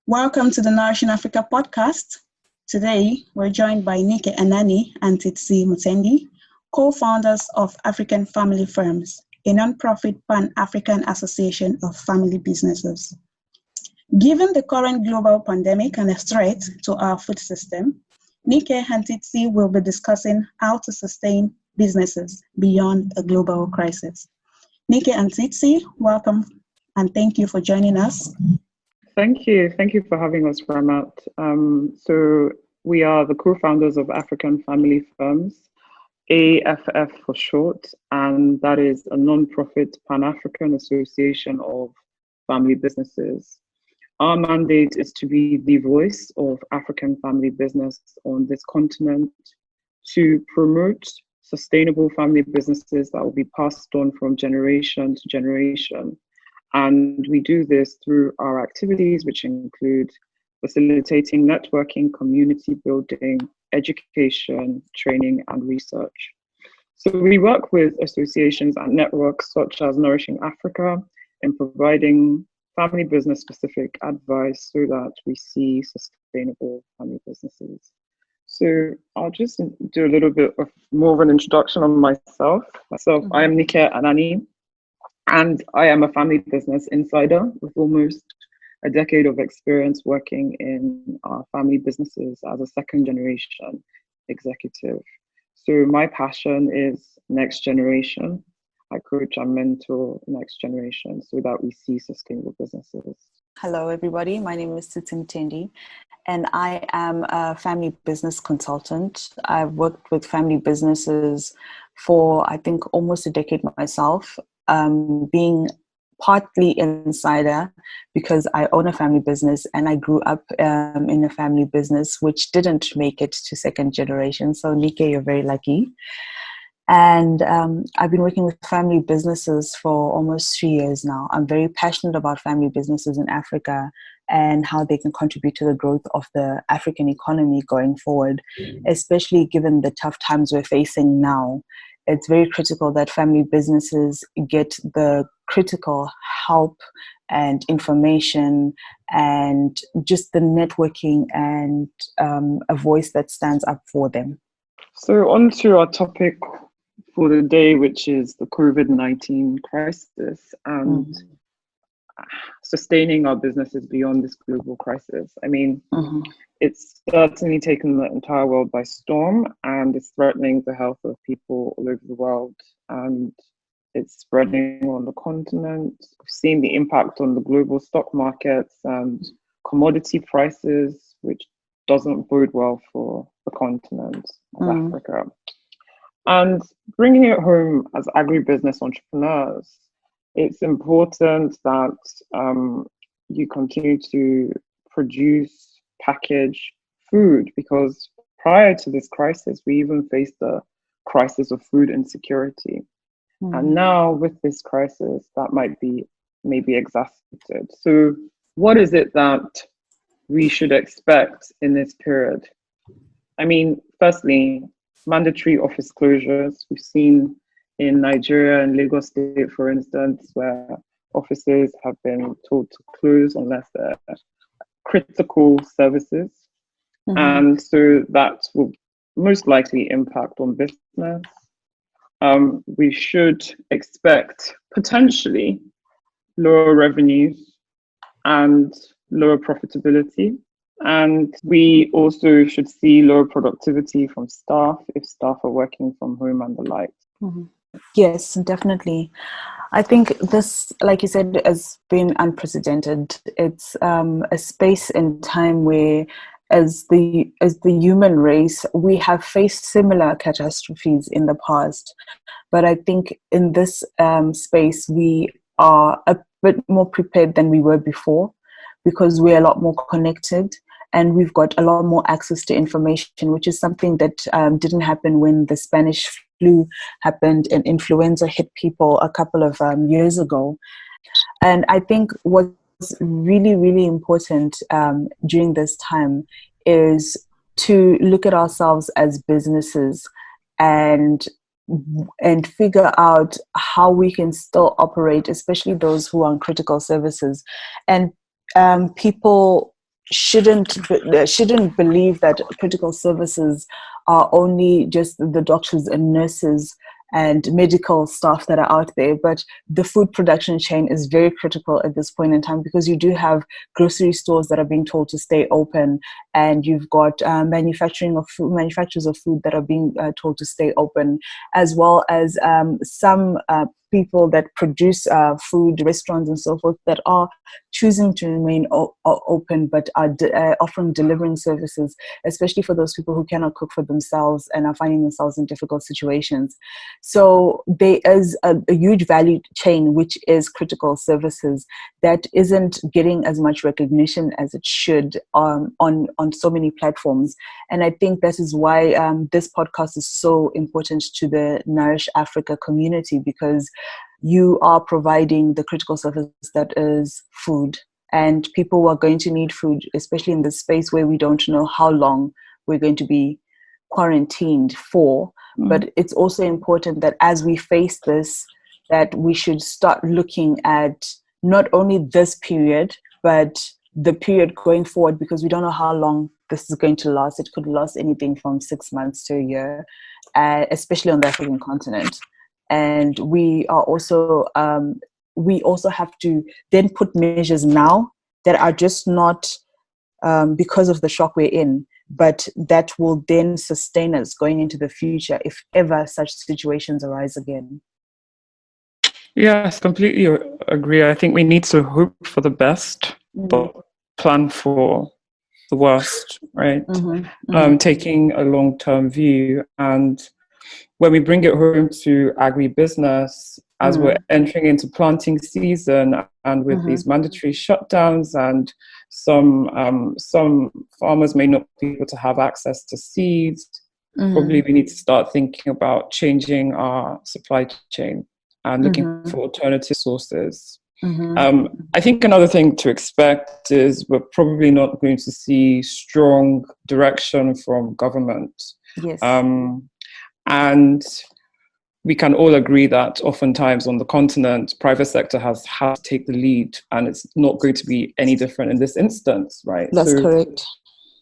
Welcome to the Nourishing Africa podcast. Today, we're joined by Amani and Tsitsi Mutendi, co-founders of African Family Firms, a non-profit pan-African association of family businesses. Given the current global pandemic and a threat to our food system, Nike and Tsitsi will be discussing how to sustain businesses beyond a global crisis. Nike and Tsitsi, welcome and thank you for joining us. Thank you. Thank you for having us, Ramat. So we are the co-founders of African Family Firms, AFF for short, and that is a non-profit Pan-African association of family businesses. Our mandate is to be the voice of African family business on this continent, to promote sustainable family businesses that will be passed on from generation to generation. And we do this through our activities, which include facilitating networking, community building, education, training, and research. So we work with associations and networks such as Nourishing Africa in providing family business specific advice so that we see sustainable family businesses. So I'll just do a little bit of more of an introduction on myself. I am Nike Anani, and I am a family business insider with almost a decade of experience working in our family businesses as a second generation executive. So my passion is next generation. I coach and mentor next generation so that we see sustainable businesses. Hello, everybody. My name is Tsitsi Mutendi, and I am a family business consultant. I've worked with family businesses for, I think, almost a decade myself, being partly insider because I own a family business and I grew up in a family business which didn't make it to second generation. So Nike, you're very lucky. And I've been working with family businesses for almost 3 years now. I'm very passionate about family businesses in Africa and how they can contribute to the growth of the African economy going forward, especially given the tough times we're facing now. It's very critical that family businesses get the critical help and information and just the networking and a voice that stands up for them. So on to our topic for the day, which is the COVID-19 crisis and sustaining our businesses beyond this global crisis. I mean, it's certainly taken the entire world by storm, and it's threatening the health of people all over the world, and it's spreading on the continent. We've seen the impact on the global stock markets and commodity prices, which doesn't bode well for the continent of Africa. And bringing it home as agribusiness entrepreneurs, it's important that you continue to produce, package food, because prior to this crisis, we even faced the crisis of food insecurity. And now with this crisis, that might be maybe exacerbated. So what is it that we should expect in this period? I mean, firstly, mandatory office closures. We've seen in Nigeria and Lagos State, for instance, where offices have been told to close unless they're critical services. And so that will most likely impact on business. We should expect potentially lower revenues and lower profitability. And we also should see lower productivity from staff if staff are working from home and the like. Yes, definitely. I think this, like you said, has been unprecedented. It's a space and time where, as the human race, we have faced similar catastrophes in the past. But I think in this space, we are a bit more prepared than we were before, because we're a lot more connected and we've got a lot more access to information, which is something that didn't happen when the Spanish flu happened and influenza hit people a couple of years ago. And I think what's really, really important during this time is to look at ourselves as businesses and figure out how we can still operate, especially those who are on critical services. And people shouldn't believe that critical services are only just the doctors and nurses and medical staff that are out there, but the food production chain is very critical at this point in time, because you do have grocery stores that are being told to stay open, and you've got manufacturers of food that are being told to stay open, as well as some people that produce food, restaurants and so forth, that are choosing to remain open, but are offering delivering services, especially for those people who cannot cook for themselves and are finding themselves in difficult situations. So there is a huge value chain, which is critical services, that isn't getting as much recognition as it should on so many platforms. And I think that is why this podcast is so important to the Nourish Africa community, because you are providing the critical service that is food, and people are going to need food, especially in this space where we don't know how long we're going to be quarantined for. But it's also important that as we face this, that we should start looking at not only this period, but the period going forward, because we don't know how long this is going to last. It could last anything from 6 months to a year, especially on the African continent. And we also have to then put measures now that are just not because of the shock we're in, but that will then sustain us going into the future if ever such situations arise again. Yes, completely agree. I think we need to hope for the best, but plan for the worst, right? Taking a long-term view. And when we bring it home to agribusiness, as we're entering into planting season, and with these mandatory shutdowns, and some farmers may not be able to have access to seeds, probably we need to start thinking about changing our supply chain and looking for alternative sources. I think another thing to expect is we're probably not going to see strong direction from government. Yes. And we can all agree that oftentimes on the continent, private sector has had to take the lead, and it's not going to be any different in this instance, right? That's correct.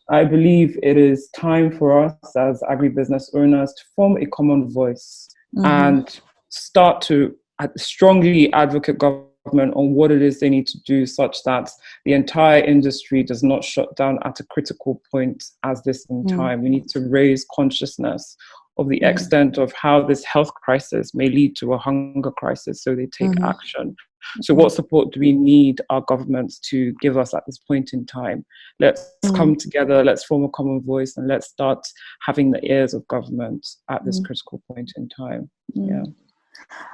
I believe it is time for us as agribusiness owners to form a common voice and start to strongly advocate government on what it is they need to do, such that the entire industry does not shut down at a critical point as this in time. We need to raise consciousness of the extent of how this health crisis may lead to a hunger crisis, so they take action. So what support do we need our governments to give us at this point in time? Let's come together, let's form a common voice, and let's start having the ears of government at this critical point in time. Yeah.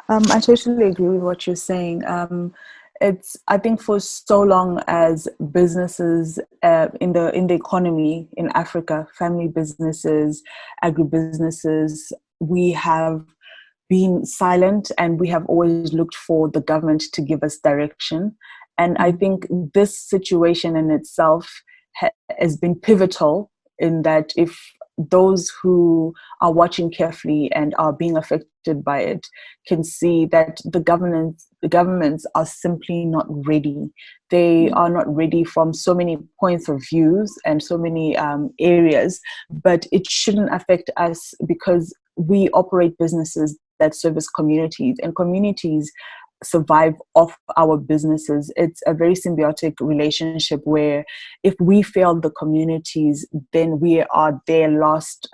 I totally agree with what you're saying. I think for so long as businesses in the economy in Africa, family businesses, agribusinesses, we have been silent, and we have always looked for the government to give us direction. And I think this situation in itself has been pivotal, in that if those who are watching carefully and are being affected by it can see that the governments are simply not ready. They are not ready from so many points of views and so many areas, but it shouldn't affect us, because we operate businesses that service communities, and communities survive off our businesses. It's a very symbiotic relationship where if we fail the communities, then we are their last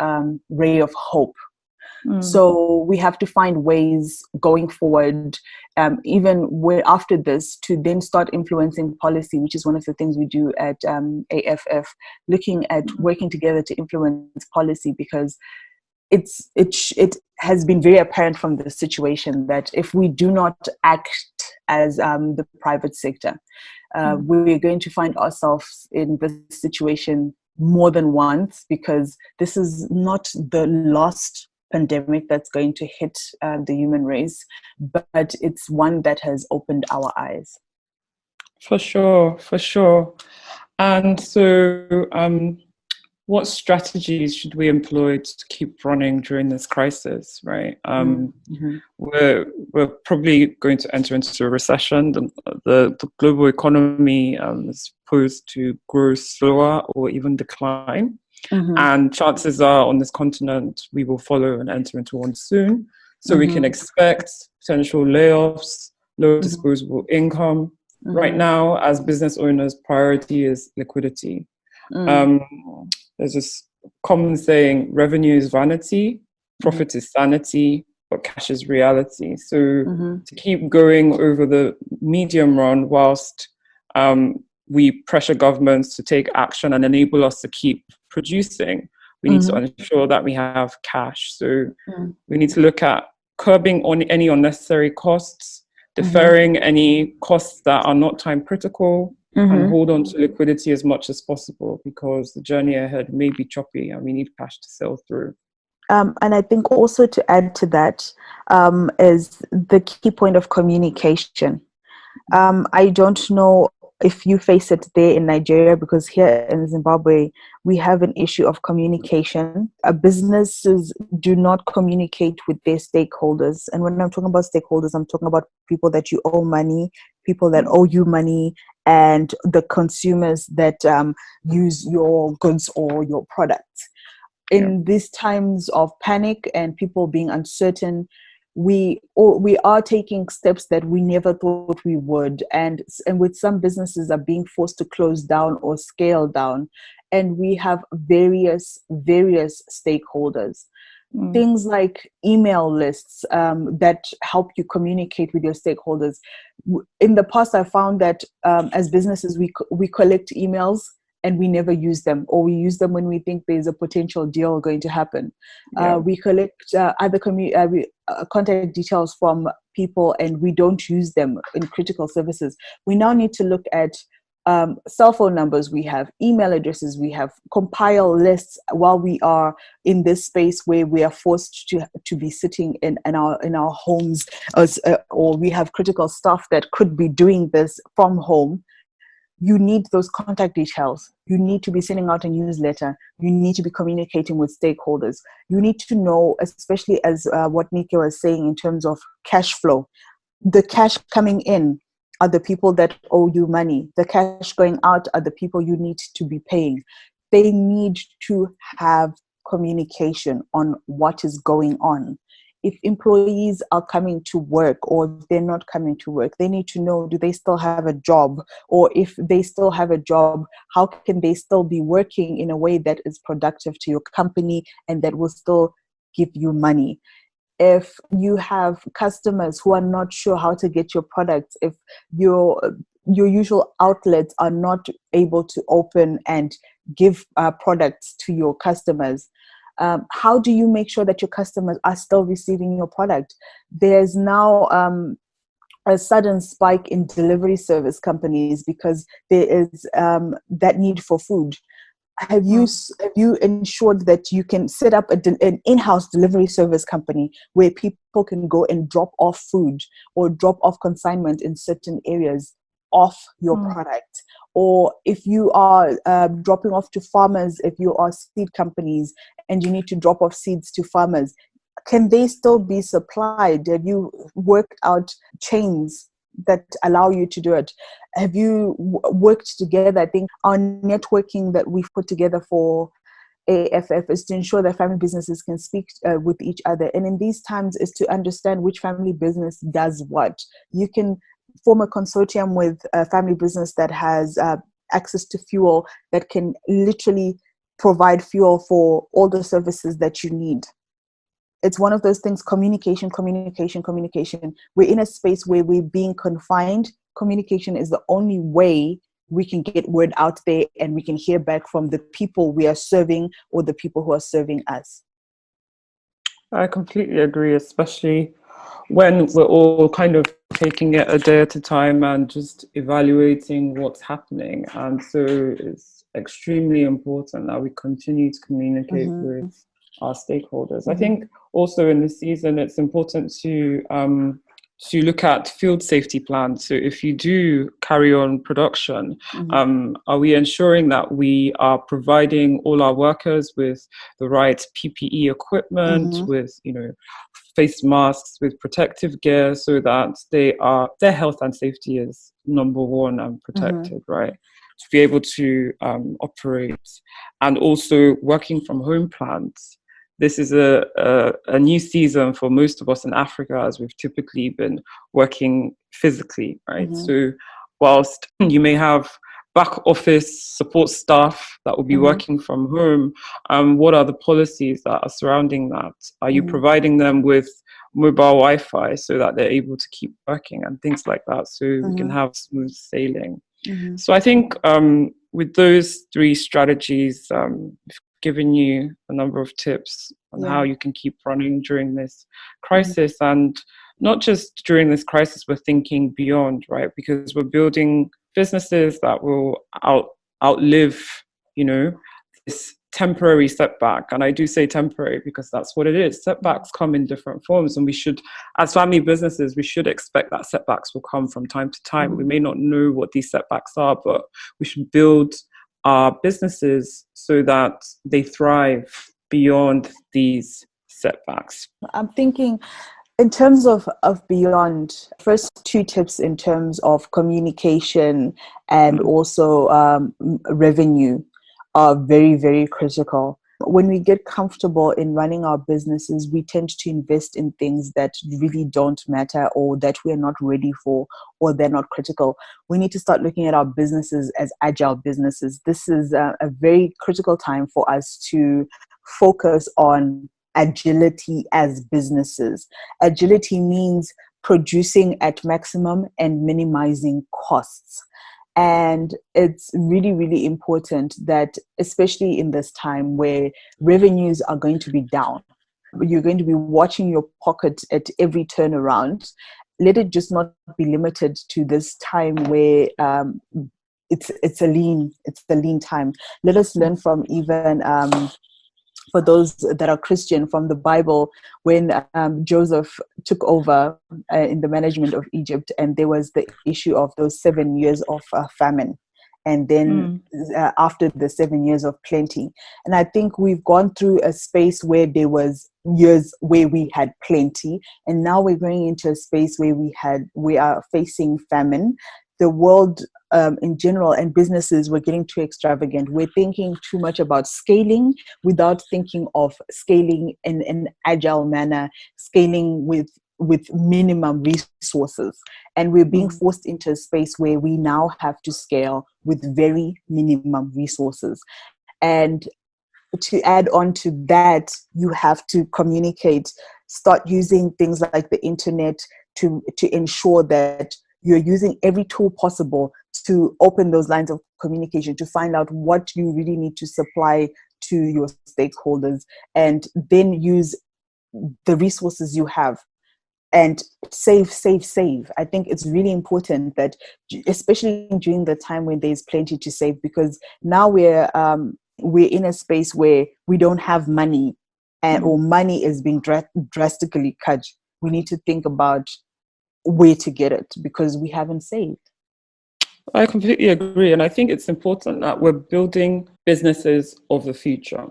ray of hope. So we have to find ways going forward, even after this, to then start influencing policy, which is one of the things we do at AFF, looking at working together to influence policy, because it has been very apparent from the situation that if we do not act as the private sector, we're going to find ourselves in this situation more than once, because this is not the last pandemic that's going to hit the human race, but it's one that has opened our eyes. For sure. And so what strategies should we employ to keep running during this crisis, right? We're probably going to enter into a recession. The global economy is posed to grow slower or even decline. And chances are on this continent, we will follow and enter into one soon. So we can expect potential layoffs, low disposable income. Right now, as business owners, priority is liquidity. There's this common saying, revenue is vanity, profit is sanity, but cash is reality. So to keep going over the medium run, whilst we pressure governments to take action and enable us to keep producing, we need to ensure that we have cash. So we need to look at curbing on any unnecessary costs, deferring any costs that are not time critical, and hold on to liquidity as much as possible, because the journey ahead may be choppy and we need cash to sail through. And I think also to add to that is the key point of communication. I don't know if you face it there in Nigeria, because here in Zimbabwe, we have an issue of communication. Businesses do not communicate with their stakeholders. And when I'm talking about stakeholders, I'm talking about people that you owe money, people that owe you money, and the consumers that use your goods or your products. In these times of panic and people being uncertain, we are taking steps that we never thought we would, and with some businesses are being forced to close down or scale down, and we have various stakeholders. Things like email lists that help you communicate with your stakeholders. In the past, I found that as businesses, we collect emails and we never use them, or we use them when we think there's a potential deal going to happen. We collect other contact details from people and we don't use them in critical services. We now need to look at cell phone numbers we have, email addresses we have, compile lists while we are in this space where we are forced to be sitting in our homes, or we have critical staff that could be doing this from home. You need those contact details. You need to be sending out a newsletter. You need to be communicating with stakeholders. You need to know, especially as what Nika was saying in terms of cash flow, the cash coming in are the people that owe you money. The cash going out are the people you need to be paying. They need to have communication on what is going on. If employees are coming to work or if they're not coming to work, they need to know, do they still have a job? Or if they still have a job, how can they still be working in a way that is productive to your company and that will still give you money? If you have customers who are not sure how to get your products, if your usual outlets are not able to open and give products to your customers, how do you make sure that your customers are still receiving your product? There's now a sudden spike in delivery service companies because there is that need for food. Have you ensured that you can set up an in-house delivery service company where people can go and drop off food or drop off consignment in certain areas off your product? Or if you are dropping off to farmers, if you are seed companies and you need to drop off seeds to farmers, can they still be supplied? Have you worked out chains that allow you to do it? Have you worked together? I think our networking that we've put together for AFF is to ensure that family businesses can speak with each other. And in these times is to understand which family business does what. You can form a consortium with a family business that has access to fuel, that can literally provide fuel for all the services that you need. It's one of those things, communication. We're in a space where we're being confined. Communication is the only way we can get word out there and we can hear back from the people we are serving or the people who are serving us. I completely agree, especially when we're all kind of taking it a day at a time and just evaluating what's happening. And so it's extremely important that we continue to communicate with our stakeholders. I think also in this season, it's important to So you look at field safety plans. So if you do carry on production, are we ensuring that we are providing all our workers with the right PPE equipment, with, you know, face masks, with protective gear, so that their health and safety is number one and protected, right? To be able to operate, and also working from home plans. This is a new season for most of us in Africa, as we've typically been working physically, right? So whilst you may have back office support staff that will be working from home, what are the policies that are surrounding that? Are you providing them with mobile Wi-Fi so that they're able to keep working and things like that, so we can have smooth sailing? So I think with those three strategies, given you a number of tips on how you can keep running during this crisis. And not just during this crisis, we're thinking beyond, right? Because we're building businesses that will outlive, you know, this temporary setback. And I do say temporary because that's what it is. Setbacks come in different forms, and we should, as family businesses, we should expect that setbacks will come from time to time. We may not know what these setbacks are, but we should build our businesses so that they thrive beyond these setbacks. I'm thinking in terms of beyond, first two tips in terms of communication and also revenue are very, very critical. When we get comfortable in running our businesses, we tend to invest in things that really don't matter, or that we're not ready for, or they're not critical. We need to start looking at our businesses as agile businesses. This is a very critical time for us to focus on agility as businesses. Agility means producing at maximum and minimizing costs. And it's really, really important that, especially in this time where revenues are going to be down, you're going to be watching your pocket at every turnaround. Let it just not be limited to this time where it's a lean time. Let us learn from even for those that are Christian, from the Bible, when Joseph took over in the management of Egypt, and there was the issue of those 7 years of famine, and then after the 7 years of plenty. And I think we've gone through a space where there was years where we had plenty, and now we're going into a space where we are facing famine. The world in general and businesses were getting too extravagant. We're thinking too much about scaling without thinking of scaling in an agile manner, scaling with minimum resources. And we're being forced into a space where we now have to scale with very minimum resources. And to add on to that, you have to communicate, start using things like the internet to ensure that you're using every tool possible to open those lines of communication, to find out what you really need to supply to your stakeholders, and then use the resources you have and save. I think it's really important that, especially during the time when there's plenty to save, because now we're in a space where we don't have money, or money is being drastically cut. We need to think about where to get it because we haven't saved. I completely agree. And I think it's important that we're building businesses of the future.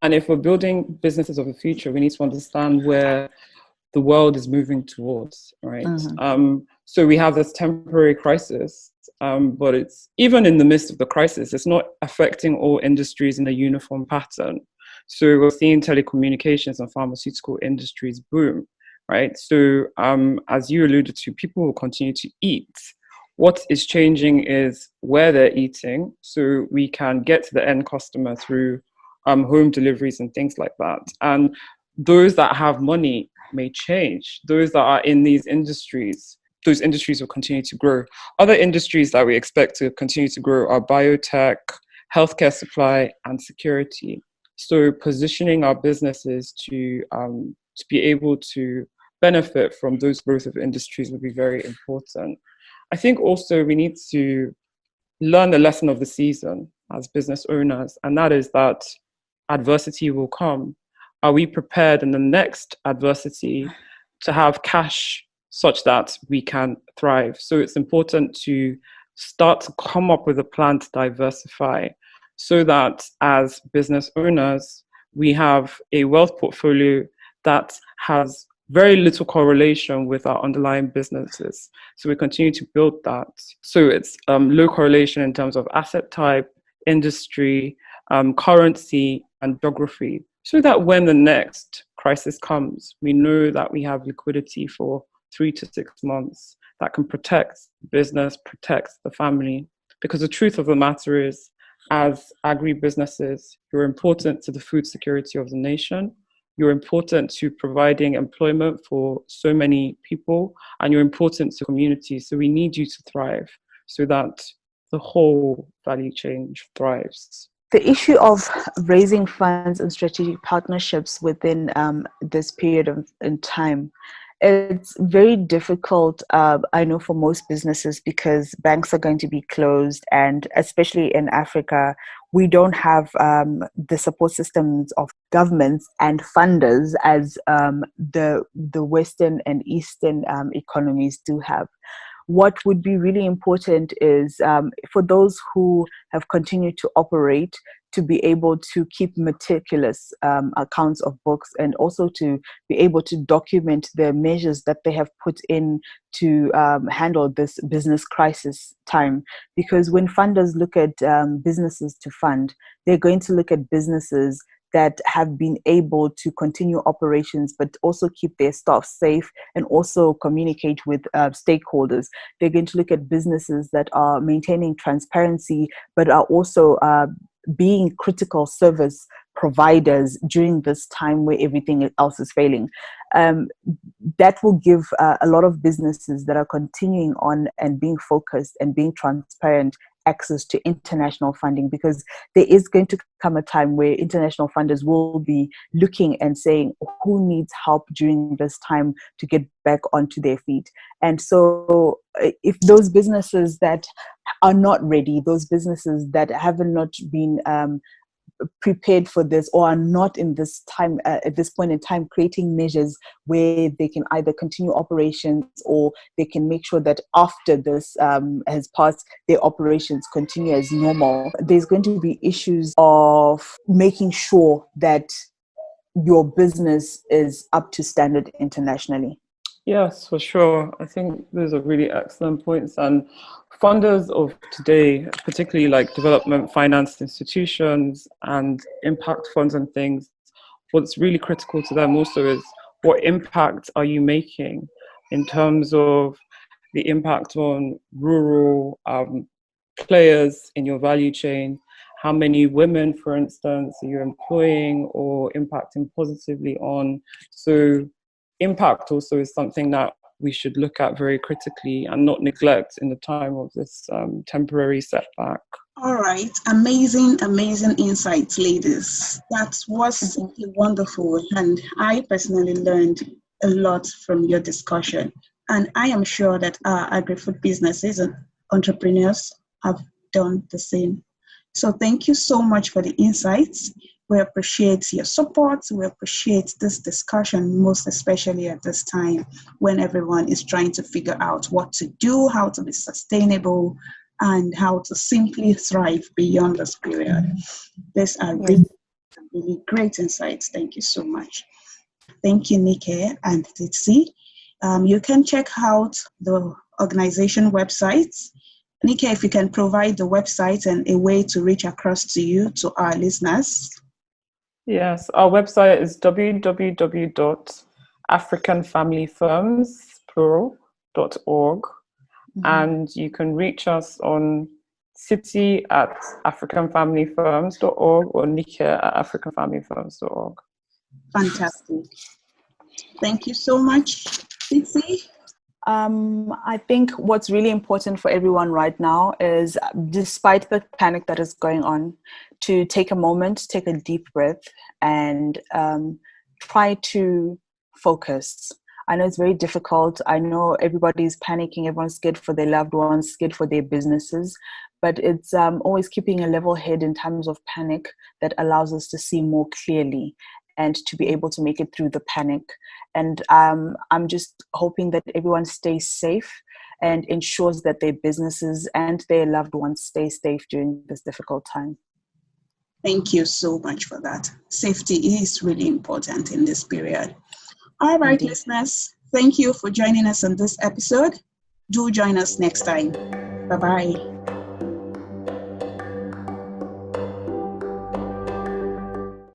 And if we're building businesses of the future, we need to understand where the world is moving towards, right? So we have this temporary crisis, but it's even in the midst of the crisis, it's not affecting all industries in a uniform pattern. So we're seeing telecommunications and pharmaceutical industries boom, right? So as you alluded to, people will continue to eat. What is changing is where they're eating, so we can get to the end customer through home deliveries and things like that. And those that have money may change. Those that are in these industries, those industries will continue to grow. Other industries that we expect to continue to grow are biotech, healthcare supply, and security. So positioning our businesses to be able to benefit from those growth of industries will be very important. I think also we need to learn the lesson of the season as business owners, and that is that adversity will come. Are we prepared in the next adversity to have cash such that we can thrive. So it's important to start to come up with a plan to diversify so that as business owners, we have a wealth portfolio that has very little correlation with our underlying businesses. So we continue to build that. So it's low correlation in terms of asset type, industry, currency, and geography, so that when the next crisis comes, we know that we have liquidity for 3 to 6 months that can protect business, protect the family. Because the truth of the matter is, as agri-businesses, you're important to the food security of the nation. You're important to providing employment for so many people, and you're important to communities. So we need you to thrive so that the whole value chain thrives. The issue of raising funds and strategic partnerships within this period of in time, it's very difficult, I know, for most businesses, because banks are going to be closed, and especially in Africa, we don't have the support systems of governments and funders as the Western and Eastern economies do have. What would be really important is for those who have continued to operate to be able to keep meticulous accounts of books, and also to be able to document the measures that they have put in to handle this business crisis time. Because when funders look at businesses to fund, they're going to look at businesses that have been able to continue operations, but also keep their staff safe and also communicate with stakeholders. They're going to look at businesses that are maintaining transparency, but are also being critical service providers during this time where everything else is failing. That will give a lot of businesses that are continuing on and being focused and being transparent access to international funding, because there is going to come a time where international funders will be looking and saying who needs help during this time to get back onto their feet. And so if those businesses that are not ready, those businesses that haven't not been prepared for this, or are not in this time at this point in time creating measures where they can either continue operations, or they can make sure that after this has passed, their operations continue as normal, there's going to be issues of making sure that your business is up to standard internationally. Yes, for sure. I think those are really excellent points. And funders of today, particularly like development finance institutions and impact funds and things, what's really critical to them also is, what impact are you making in terms of the impact on rural players in your value chain? How many women, for instance, are you employing or impacting positively on? So impact also is something that we should look at very critically and not neglect in the time of this temporary setback. All right, amazing insights, ladies. That was simply wonderful, and I personally learned a lot from your discussion. And I am sure that our agri-food businesses and entrepreneurs have done the same. So thank you so much for the insights. We appreciate your support. We appreciate this discussion, most especially at this time when everyone is trying to figure out what to do, how to be sustainable, and how to simply thrive beyond this period. These are really great insights. Thank you so much. Thank you, Nike and Tsitsi. You can check out the organization websites. Nike, if you can provide the website and a way to reach across to you, to our listeners. Yes, our website is www.africanfamilyfirms.org. And you can reach us on tsitsi@africanfamilyfirms.org or nike@africanfamilyfirms.org. Fantastic. Thank you so much, Tsitsi. I think what's really important for everyone right now is, despite the panic that is going on, to take a moment, take a deep breath, and try to focus. I know it's very difficult. I know everybody's panicking. Everyone's scared for their loved ones, scared for their businesses. But it's always keeping a level head in times of panic that allows us to see more clearly. and to be able to make it through the panic. And I'm just hoping that everyone stays safe and ensures that their businesses and their loved ones stay safe during this difficult time. Thank you so much for that. Safety is really important in this period. All right, Indeed. listeners, thank you for joining us on this episode. Do join us next time. Bye-bye.